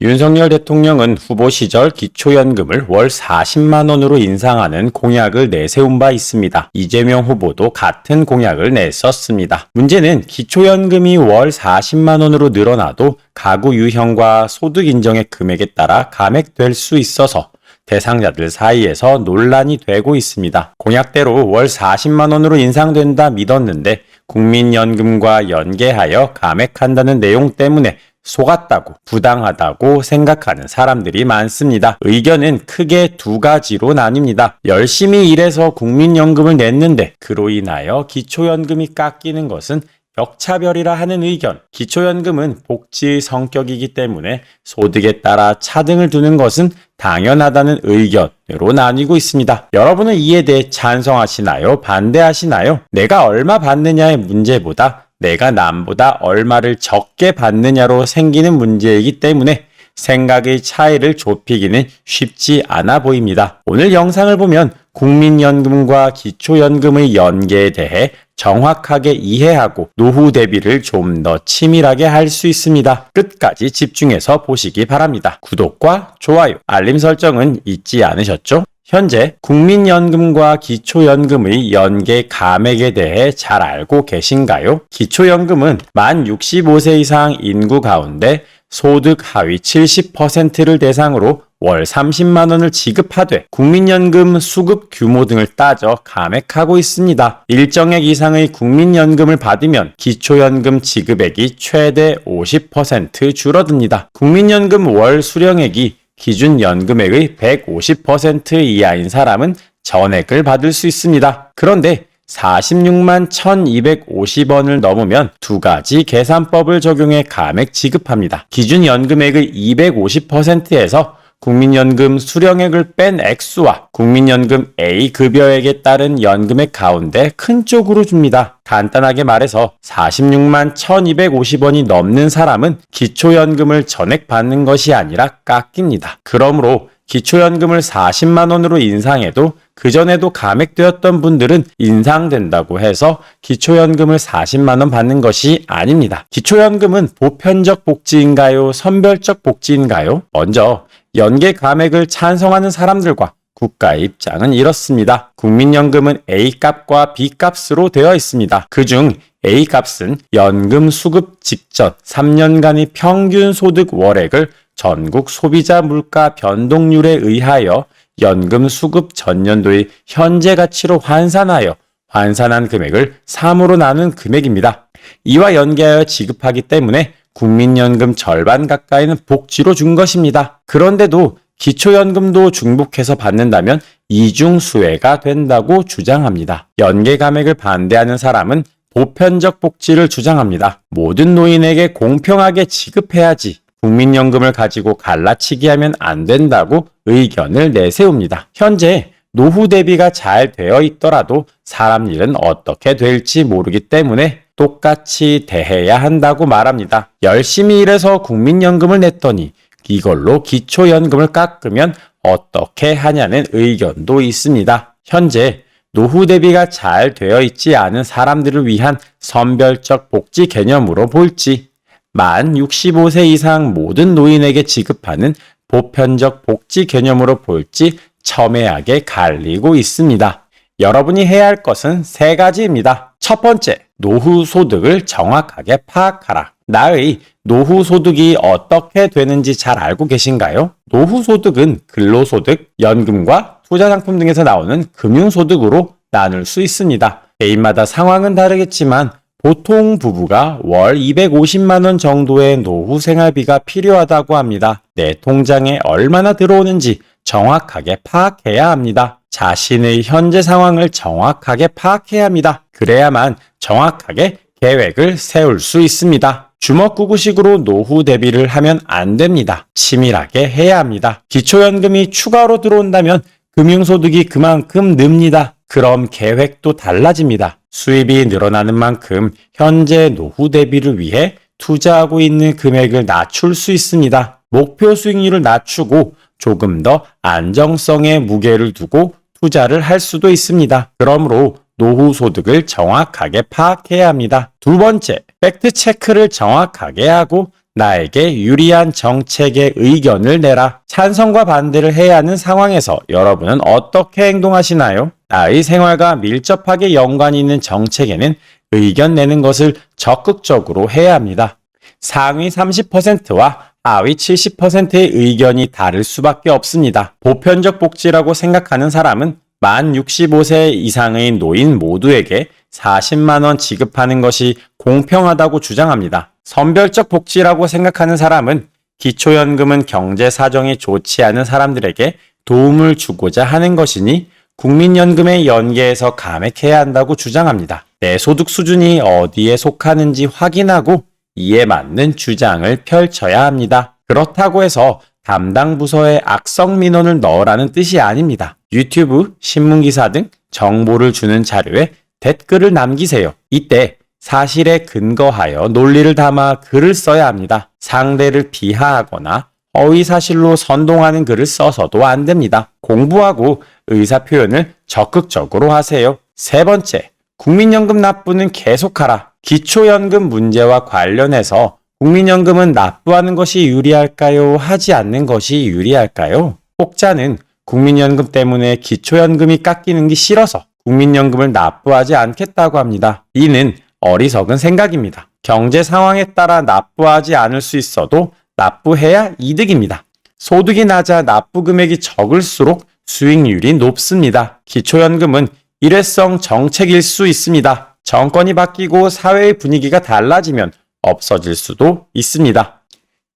윤석열 대통령은 후보 시절 기초연금을 월 40만 원으로 인상하는 공약을 내세운 바 있습니다. 이재명 후보도 같은 공약을 냈었습니다. 문제는 기초연금이 월 40만 원으로 늘어나도 가구 유형과 소득 인정의 금액에 따라 감액될 수 있어서 대상자들 사이에서 논란이 되고 있습니다. 공약대로 월 40만 원으로 인상된다 믿었는데 국민연금과 연계하여 감액한다는 내용 때문에 속았다고, 부당하다고 생각하는 사람들이 많습니다. 의견은 크게 두 가지로 나뉩니다. 열심히 일해서 국민연금을 냈는데 그로 인하여 기초연금이 깎이는 것은 역차별이라 하는 의견. 기초연금은 복지의 성격이기 때문에 소득에 따라 차등을 두는 것은 당연하다는 의견으로 나뉘고 있습니다. 여러분은 이에 대해 찬성하시나요? 반대하시나요? 내가 얼마 받느냐의 문제보다 내가 남보다 얼마를 적게 받느냐로 생기는 문제이기 때문에 생각의 차이를 좁히기는 쉽지 않아 보입니다. 오늘 영상을 보면 국민연금과 기초연금의 연계에 대해 정확하게 이해하고 노후 대비를 좀 더 치밀하게 할 수 있습니다. 끝까지 집중해서 보시기 바랍니다. 구독과 좋아요, 알림 설정은 잊지 않으셨죠? 현재 국민연금과 기초연금의 연계 감액에 대해 잘 알고 계신가요? 기초연금은 만 65세 이상 인구 가운데 소득 하위 70%를 대상으로 월 30만 원을 지급하되 국민연금 수급 규모 등을 따져 감액하고 있습니다. 일정액 이상의 국민연금을 받으면 기초연금 지급액이 최대 50% 줄어듭니다. 국민연금 월 수령액이 기준 연금액의 150% 이하인 사람은 전액을 받을 수 있습니다. 그런데 46만 1,250원을 넘으면 두 가지 계산법을 적용해 감액 지급합니다. 기준 연금액의 250%에서 국민연금 수령액을 뺀 액수와 국민연금 A급여액에 따른 연금액 가운데 큰 쪽으로 줍니다. 간단하게 말해서 46만 1,250원이 넘는 사람은 기초연금을 전액 받는 것이 아니라 깎입니다. 그러므로 기초연금을 40만 원으로 인상해도 그전에도 감액되었던 분들은 인상된다고 해서 기초연금을 40만 원 받는 것이 아닙니다. 기초연금은 보편적 복지인가요? 선별적 복지인가요? 먼저 연계 감액을 찬성하는 사람들과 국가의 입장은 이렇습니다. 국민연금은 A값과 B값으로 되어 있습니다. 그중 A값은 연금 수급 직전 3년간의 평균 소득 월액을 전국 소비자 물가 변동률에 의하여 연금 수급 전년도의 현재 가치로 환산하여 환산한 금액을 3으로 나눈 금액입니다. 이와 연계하여 지급하기 때문에 국민연금 절반 가까이는 복지로 준 것입니다. 그런데도 기초연금도 중복해서 받는다면 이중수혜가 된다고 주장합니다. 연계 감액을 반대하는 사람은 보편적 복지를 주장합니다. 모든 노인에게 공평하게 지급해야지 국민연금을 가지고 갈라치기 하면 안 된다고 의견을 내세웁니다. 현재 노후 대비가 잘 되어 있더라도 사람 일은 어떻게 될지 모르기 때문에 똑같이 대해야 한다고 말합니다. 열심히 일해서 국민연금을 냈더니 이걸로 기초연금을 깎으면 어떻게 하냐는 의견도 있습니다. 현재 노후 대비가 잘 되어 있지 않은 사람들을 위한 선별적 복지 개념으로 볼지 만 65세 이상 모든 노인에게 지급하는 보편적 복지 개념으로 볼지 첨예하게 갈리고 있습니다. 여러분이 해야 할 것은 세 가지입니다. 첫 번째, 노후 소득을 정확하게 파악하라. 나의 노후 소득이 어떻게 되는지 잘 알고 계신가요? 노후 소득은 근로소득, 연금과 투자상품 등에서 나오는 금융소득으로 나눌 수 있습니다. 개인마다 상황은 다르겠지만 보통 부부가 월 250만 원 정도의 노후 생활비가 필요하다고 합니다. 내 통장에 얼마나 들어오는지 정확하게 파악해야 합니다. 자신의 현재 상황을 정확하게 파악해야 합니다. 그래야만 정확하게 계획을 세울 수 있습니다. 주먹구구식으로 노후 대비를 하면 안 됩니다. 치밀하게 해야 합니다. 기초연금이 추가로 들어온다면 금융소득이 그만큼 늡니다. 그럼 계획도 달라집니다. 수입이 늘어나는 만큼 현재 노후 대비를 위해 투자하고 있는 금액을 낮출 수 있습니다. 목표 수익률을 낮추고 조금 더 안정성에 무게를 두고 투자를 할 수도 있습니다. 그러므로 노후 소득을 정확하게 파악해야 합니다. 두 번째, 팩트 체크를 정확하게 하고 나에게 유리한 정책의 의견을 내라. 찬성과 반대를 해야 하는 상황에서 여러분은 어떻게 행동하시나요? 나의 생활과 밀접하게 연관이 있는 정책에는 의견 내는 것을 적극적으로 해야 합니다. 상위 30%와 하위 70%의 의견이 다를 수밖에 없습니다. 보편적 복지라고 생각하는 사람은 만 65세 이상의 노인 모두에게 40만 원 지급하는 것이 공평하다고 주장합니다. 선별적 복지라고 생각하는 사람은 기초연금은 경제 사정이 좋지 않은 사람들에게 도움을 주고자 하는 것이니 국민연금의 연계에서 감액해야 한다고 주장합니다. 내 소득 수준이 어디에 속하는지 확인하고 이에 맞는 주장을 펼쳐야 합니다. 그렇다고 해서 담당 부서에 악성 민원을 넣으라는 뜻이 아닙니다. 유튜브, 신문기사 등 정보를 주는 자료에 댓글을 남기세요. 이때 사실에 근거하여 논리를 담아 글을 써야 합니다. 상대를 비하하거나 허위사실로 선동하는 글을 써서도 안 됩니다. 공부하고 의사표현을 적극적으로 하세요. 세 번째, 국민연금 납부는 계속하라. 기초연금 문제와 관련해서 국민연금은 납부하는 것이 유리할까요? 하지 않는 것이 유리할까요? 혹자는 국민연금 때문에 기초연금이 깎이는 게 싫어서 국민연금을 납부하지 않겠다고 합니다. 이는 어리석은 생각입니다. 경제 상황에 따라 납부하지 않을 수 있어도 납부해야 이득입니다. 소득이 낮아 납부 금액이 적을수록 수익률이 높습니다. 기초연금은 일회성 정책일 수 있습니다. 정권이 바뀌고 사회의 분위기가 달라지면 없어질 수도 있습니다.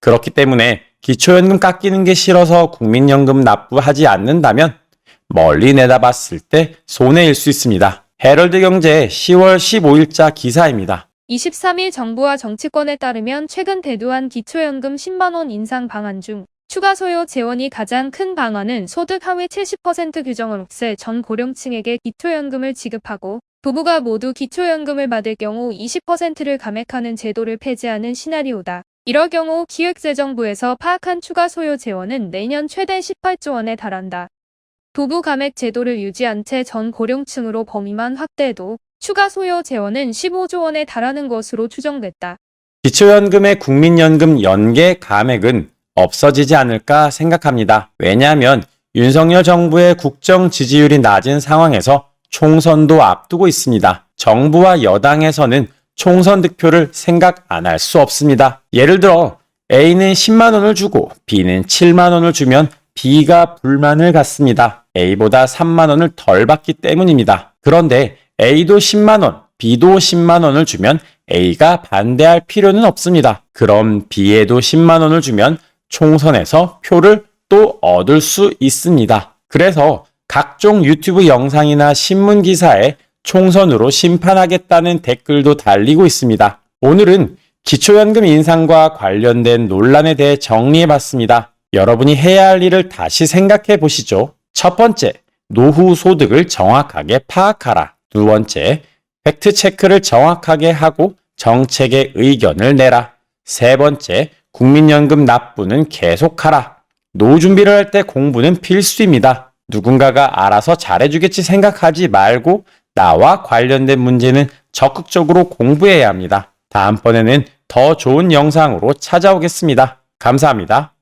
그렇기 때문에 기초연금 깎이는 게 싫어서 국민연금 납부하지 않는다면 멀리 내다봤을 때 손해일 수 있습니다. 헤럴드 경제 10월 15일자 기사입니다. 23일 정부와 정치권에 따르면 최근 대두한 기초연금 10만원 인상 방안 중 추가 소요 재원이 가장 큰 방안은 소득 하위 70% 규정을 없애 전 고령층에게 기초연금을 지급하고 부부가 모두 기초연금을 받을 경우 20%를 감액하는 제도를 폐지하는 시나리오다. 이럴 경우 기획재정부에서 파악한 추가 소요 재원은 내년 최대 18조 원에 달한다. 부부 감액 제도를 유지한 채 전 고령층으로 범위만 확대해도 추가 소요 재원은 15조 원에 달하는 것으로 추정됐다. 기초연금의 국민연금 연계 감액은 없어지지 않을까 생각합니다. 왜냐하면 윤석열 정부의 국정 지지율이 낮은 상황에서 총선도 앞두고 있습니다. 정부와 여당에서는 총선 득표를 생각 안 할 수 없습니다. 예를 들어 A는 10만 원을 주고 B는 7만 원을 주면 B가 불만을 갖습니다. A보다 3만 원을 덜 받기 때문입니다. 그런데 A도 10만 원, B도 10만 원을 주면 A가 반대할 필요는 없습니다. 그럼 B에도 10만 원을 주면 총선에서 표를 또 얻을 수 있습니다. 그래서 각종 유튜브 영상이나 신문 기사에 총선으로 심판하겠다는 댓글도 달리고 있습니다. 오늘은 기초연금 인상과 관련된 논란에 대해 정리해봤습니다. 여러분이 해야 할 일을 다시 생각해 보시죠. 첫 번째, 노후 소득을 정확하게 파악하라. 두 번째, 팩트체크를 정확하게 하고 정책의 의견을 내라. 세 번째, 국민연금 납부는 계속하라. 노후 준비를 할 때 공부는 필수입니다. 누군가가 알아서 잘해주겠지 생각하지 말고 나와 관련된 문제는 적극적으로 공부해야 합니다. 다음번에는 더 좋은 영상으로 찾아오겠습니다. 감사합니다.